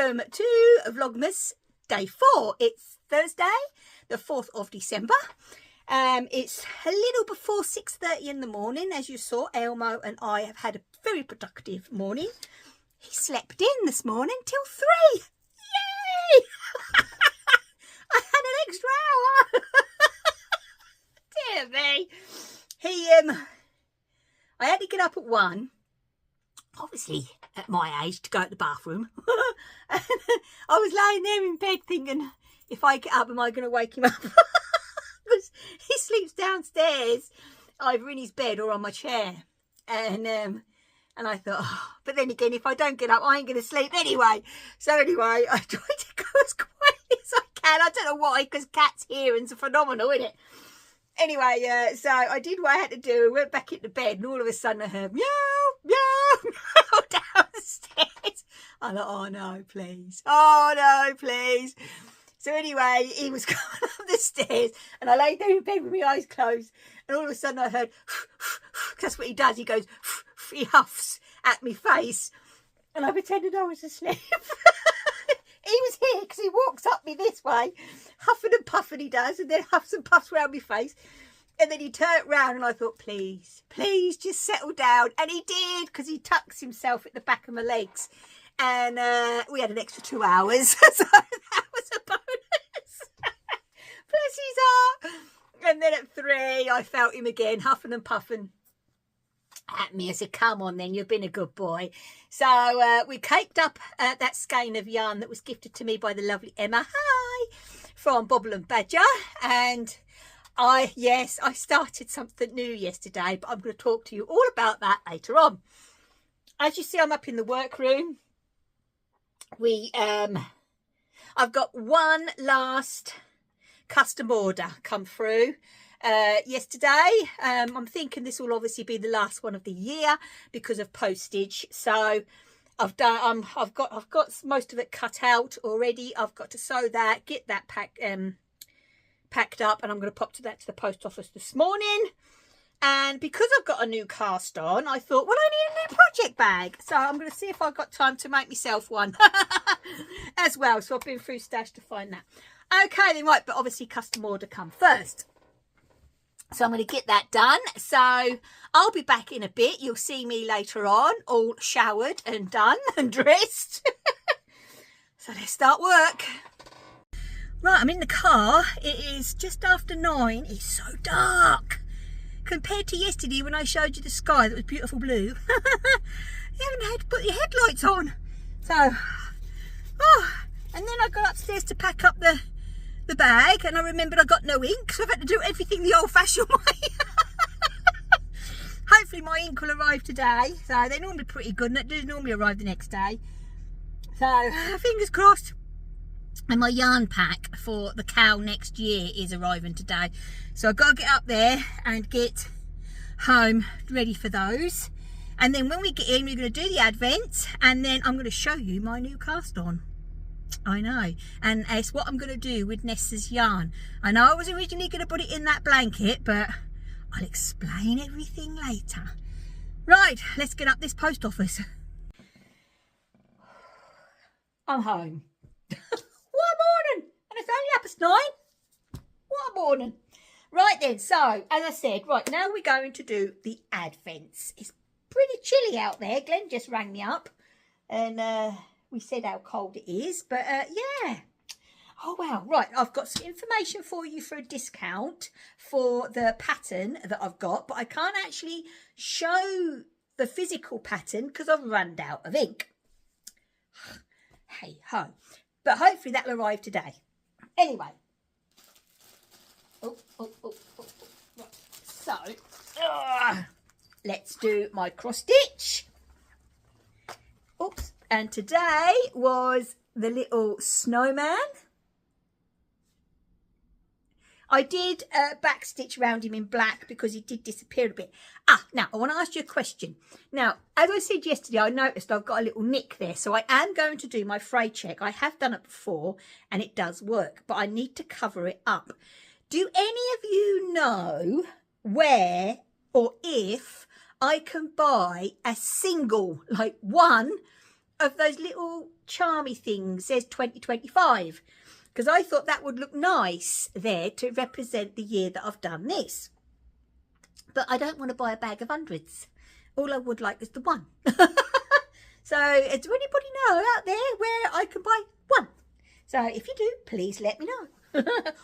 welcome to Vlogmas Day 4. It's Thursday, the 4th of December. It's a little before 6:30 in the morning. As you saw, Elmo and I have had a very productive morning. He slept in this morning till 3. Yay! I had an extra hour. Dear me. I had to get up at 1. Obviously, at my age, to go to the bathroom. I was lying there in bed thinking, if I get up, am I going to wake him up? Because he sleeps downstairs, either in his bed or on my chair. And I thought, oh, but then again, if I don't get up, I ain't going to sleep anyway. So anyway, I tried to go as quiet as I can. I don't know why, because cats' hearing's phenomenal, isn't it? Anyway, so I did what I had to do. I went back into bed, and all of a sudden I heard meow, meow, meow downstairs. I thought, oh no, please. Oh no, please. So anyway, he was coming up the stairs, and I lay down in bed with my eyes closed, and all of a sudden I heard, that's what he does. He goes, he huffs at me face, and I pretended I was asleep. He was here because he walks up me this way, huffing and puffing he does, and then huffs and puffs round my face. And then he turned round and I thought, please, please just settle down. And he did, because he tucks himself at the back of my legs. And we had an extra 2 hours, so that was a bonus. Bless his heart. And then at 3, I felt him again, huffing and puffing at me. I said, come on then, you've been a good boy. So we caked up that skein of yarn that was gifted to me by the lovely Emma, hi, from Bobble and Badger. And I started something new yesterday, but I'm going to talk to you all about that later on. As you see, I'm up in the workroom. I've got one last custom order come through yesterday. I'm thinking this will obviously be the last one of the year because of postage. So I've got most of it cut out already. I've got to sew that, get that packed up, and I'm going to pop that to the post office this morning. And because I've got a new cast on, I thought, well, I need a new project bag. So I'm going to see if I've got time to make myself one as well. So I've been through Stash to find that. Okay, then, right, but obviously custom order come first. So I'm going to get that done. So I'll be back in a bit. You'll see me later on, all showered and done and dressed. So let's start work. Right, I'm in the car. It is just after 9. It's so dark. Compared to yesterday when I showed you the sky that was beautiful blue. You haven't had to put your headlights on. So, and then I got upstairs to pack up the bag, and I remembered I got no ink, so I've had to do everything the old-fashioned way. Hopefully my ink will arrive today. So they're normally pretty good, and it does normally arrive the next day. So fingers crossed. And my yarn pack for the cow next year is arriving today. So I've got to get up there and get home ready for those. And then when we get in, we're going to do the advent, and then I'm going to show you my new cast on. I know, and it's what I'm going to do with Nessa's yarn. I know I was originally going to put it in that blanket, but I'll explain everything later. Right, let's get up this post office. I'm home. What a morning! And it's only up at 9. What a morning. Right then, so as I said, right now we're going to do the advents. It's pretty chilly out there. Glenn just rang me up and we said how cold it is, but yeah. Oh wow, right, I've got some information for you for a discount for the pattern that I've got, but I can't actually show the physical pattern because I've run out of ink. Hey ho, but hopefully that'll arrive today. Anyway, right. So let's do my cross stitch. Oops. And today was the little snowman. I did backstitch around him in black because he did disappear a bit. Now I want to ask you a question. Now, as I said yesterday, I noticed I've got a little nick there. So I am going to do my fray check. I have done it before and it does work, but I need to cover it up. Do any of you know where or if I can buy a single, like one of those little charmy things says 2025, because I thought that would look nice there to represent the year that I've done this. But I don't want to buy a bag of hundreds. All I would like is the one. So does anybody know out there where I can buy one? So if you do, please let me know.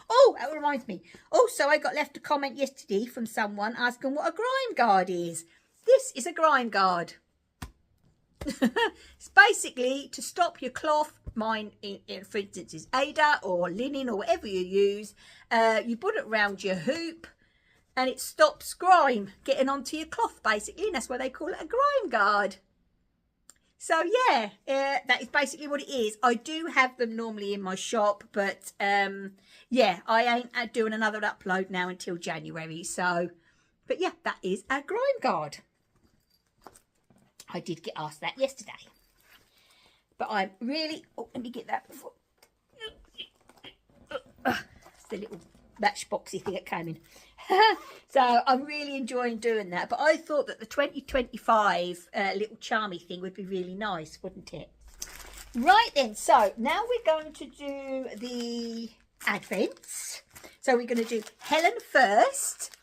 Oh, that reminds me. Also, I got left a comment yesterday from someone asking what a grime guard is. This is a grime guard. It's basically to stop your cloth. Mine, for instance, is Ada or linen or whatever you use. You put it around your hoop and it stops grime getting onto your cloth, basically. And that's why they call it a grime guard. So yeah, that is basically what it is. I do have them normally in my shop, but yeah, I ain't doing another upload now until January. So, but yeah, that is a grime guard. I did get asked that yesterday, but I'm really, oh, let me get that before. It's the little matchboxy thing that came in. So I'm really enjoying doing that, but I thought that the 2025 little charmy thing would be really nice, wouldn't it? Right then, so now we're going to do the advents. So we're going to do Helen first.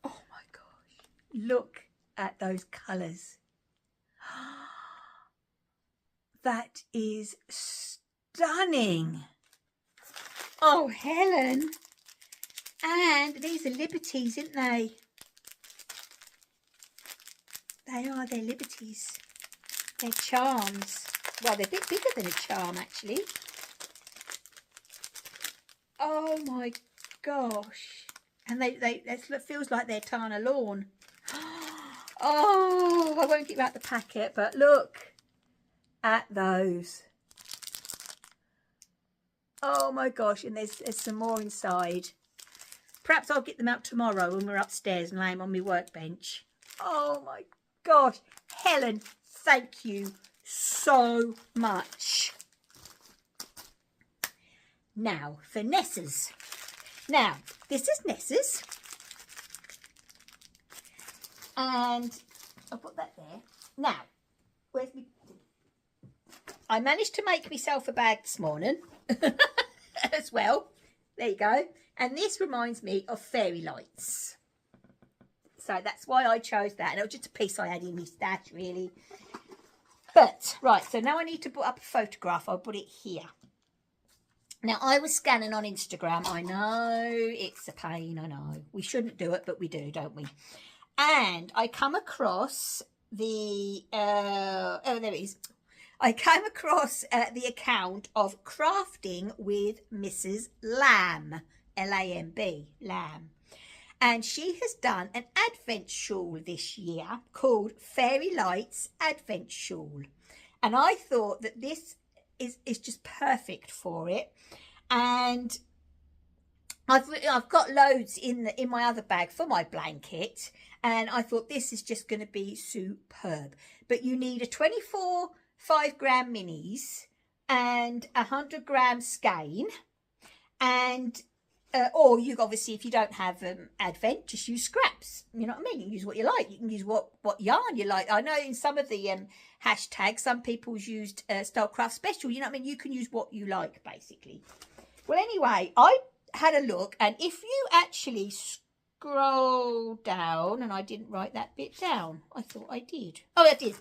Oh my gosh, look at those colours. That is stunning. Oh, Helen. And these are liberties, aren't they? They are, they're liberties. They're charms. Well, they're a bit bigger than a charm, actually. Oh, my gosh. And it feels like they're Tana lawn. Oh, I won't get out the packet, but look at those. Oh my gosh, and there's some more inside. Perhaps I'll get them out tomorrow when we're upstairs and lay them on my workbench. Oh my gosh, Helen, thank you so much. Now for Nessa's. Now this is Nessa's, and I'll put that there. Now where's me? I managed to make myself a bag this morning as well. There you go. And this reminds me of Fairlights. So that's why I chose that. And it was just a piece I had in my stash, really. But, right, so now I need to put up a photograph. I'll put it here. Now, I was scanning on Instagram. I know it's a pain, I know. We shouldn't do it, but we do, don't we? And I come across the, oh, there it is. I came across the account of Crafting with Mrs. Lamb, L-A-M-B, Lamb. And she has done an advent shawl this year called Fairlights Advent Shawl. And I thought that this is just perfect for it. And I've got loads in my other bag for my blanket. And I thought this is just going to be superb. But you need a 24 5-gram minis and 100-gram skein, and or you obviously, if you don't have advent, just use scraps. You know what I mean? You can use what you like. You can use what yarn you like. I know in some of the hashtags, some people's used Stylecraft Special. You know what I mean? You can use what you like, basically. Well, anyway, I had a look, and if you actually scroll down, and I didn't write that bit down. I thought I did. Oh, I did.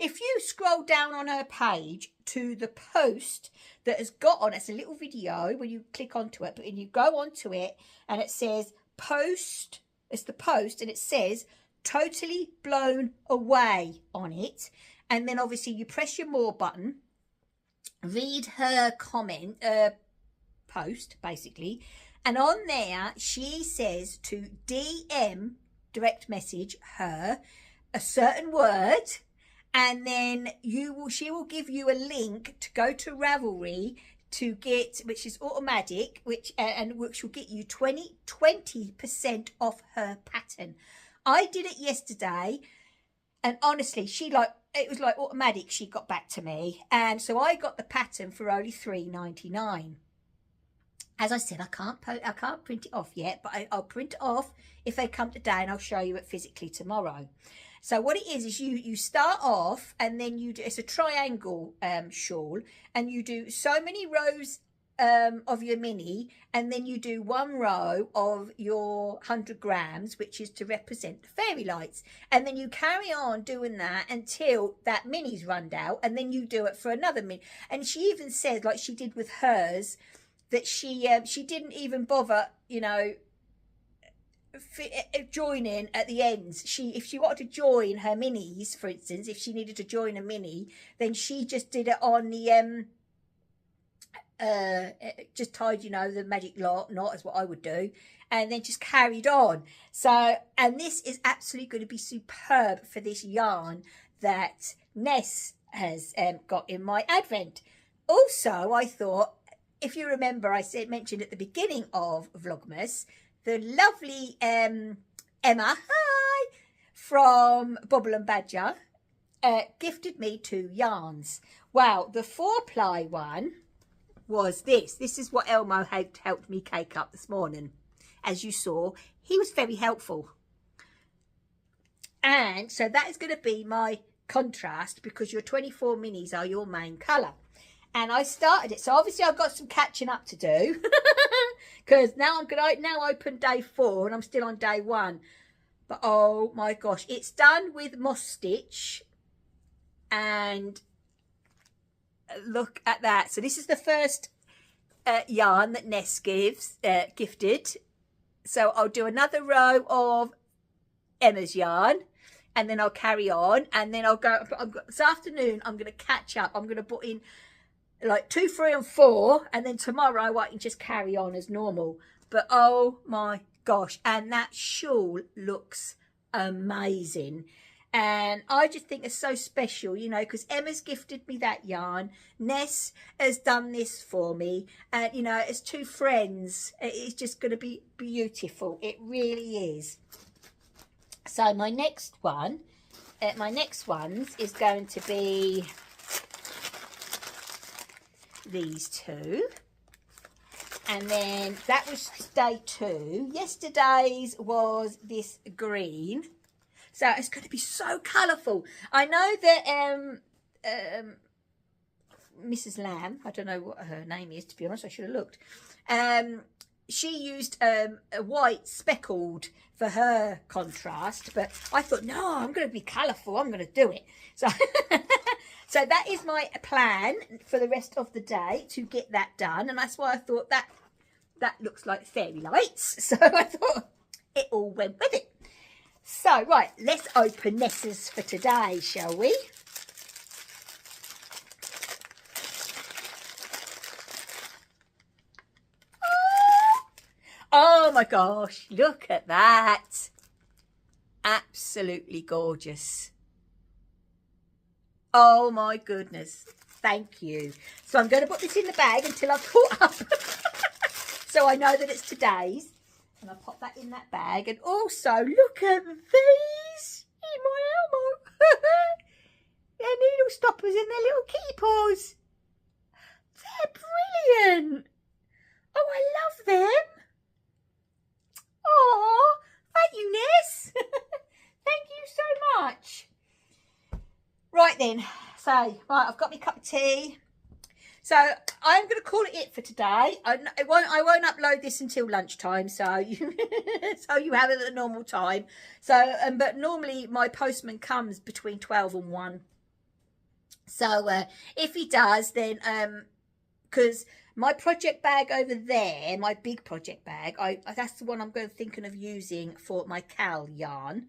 If you scroll down on her page to the post that has got on, it's a little video when you click onto it, but when you go onto it and it says post, it's the post, and it says totally blown away on it. And then obviously you press your more button, read her comment, post basically. And on there, she says to DM, direct message her a certain word. And then she will give you a link to go to Ravelry to get, which is automatic, which will get you 20% off her pattern. I did it yesterday, and honestly, it was like automatic. She got back to me, and so I got the pattern for only $3.99. As I said, I can't print it off yet, but I'll print it off if they come today, and I'll show you it physically tomorrow. So what it is you start off, and then you do, it's a triangle shawl, and you do so many rows of your mini, and then you do one row of your 100 grams, which is to represent the fairy lights, and then you carry on doing that until that mini's run out, and then you do it for another mini. And she even said, like she did with hers, that she didn't even bother, you know, joining at the ends. If she wanted to join her minis, for instance, if she needed to join a mini, then she just did it on the just tied, you know, the magic knot is what I would do, and then just carried on. So, and this is absolutely going to be superb for this yarn that Ness has got in my advent. Also, I thought, if you remember, I mentioned at the beginning of Vlogmas, the lovely Emma, hi, from Bobble and Badger, gifted me 2 yarns. Wow, the 4-ply one was this. This is what Elmo had helped me cake up this morning. As you saw, he was very helpful. And so that is going to be my contrast, because your 24 minis are your main colour. And I started it, so obviously I've got some catching up to do, because now I'm going to now open day 4 and I'm still on day 1. But oh my gosh, it's done with moss stitch, and look at that. So this is the first yarn that Ness gifted. So I'll do another row of Emma's yarn, and then I'll carry on, and then I'll go. This afternoon I'm going to catch up. I'm going to put in like 2, 3 and 4, and then tomorrow I can just carry on as normal. But oh my gosh, and that shawl looks amazing, and I just think it's so special, you know, because Emma's gifted me that yarn, Ness has done this for me, and you know, it's 2 friends. It's just going to be beautiful, it really is. So my next one, is going to be these 2, and then that was day 2. Yesterday's was this green, so it's going to be so colourful. I know that Mrs. Lamb, I don't know what her name is, to be honest, I should have looked, she used a white speckled for her contrast, but I thought, no, I'm going to be colourful, I'm going to do it. So so that is my plan for the rest of the day, to get that done, and that's why I thought that looks like fairy lights. So I thought it all went with it. So right, let's open Ness's for today, shall we? Oh my gosh, look at that. Absolutely gorgeous. Oh my goodness, thank you. So I'm going to put this in the bag until I've caught up. So I know that it's today's. And I'll pop that in that bag. And also, look at these in my Elmo. They're needle stoppers in their little kitty paws. They're brilliant. Oh, I love them. Oh, thank you, Ness. Thank you so much. Right then, so right, I've got my cup of tea. So I'm going to call it for today. I won't upload this until lunchtime, so you have it at a normal time. So but normally my postman comes between 12 and 1. So if he does, then because my project bag over there, my big project bag, that's the one I'm thinking of using for my Cal yarn.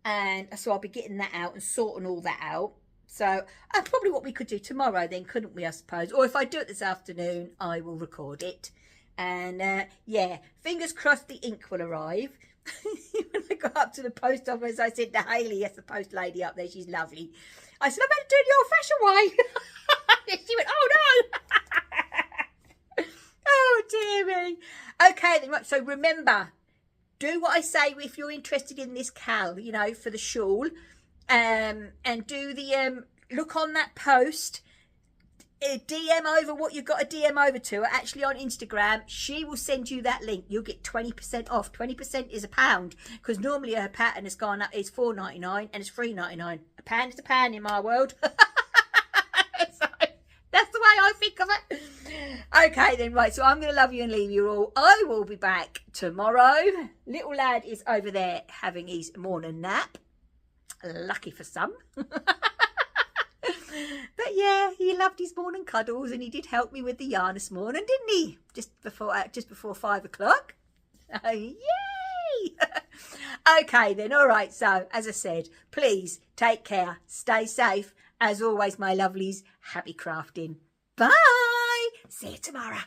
And so I'll be getting that out and sorting all that out. So probably what we could do tomorrow then, couldn't we, I suppose? Or if I do it this afternoon, I will record it. And yeah, fingers crossed the ink will arrive. When I got up to the post office, I said to Hayley, yes, the post lady up there, she's lovely. I said, I better do it the old-fashioned way. She went, oh no. Oh dear me. Okay, then, right, so remember, do what I say if you're interested in this Cal, you know, for the shawl. And do the look on that post. DM over what you've got to DM over to her. Actually on Instagram, she will send you that link. You'll get 20% off. 20% is £1 because normally her pattern has gone up. It's $4.99 and it's $3.99. A pound is a pound in my world. So, that's the way I think of it. Okay then, right, so I'm going to love you and leave you all. I will be back tomorrow. Little lad is over there having his morning nap. Lucky for some. But yeah, he loved his morning cuddles and he did help me with the yarn this morning, didn't he? Just before 5 o'clock. Oh, yay! Okay then, all right, so as I said, please take care, stay safe. As always, my lovelies, happy crafting. Bye! See you tomorrow.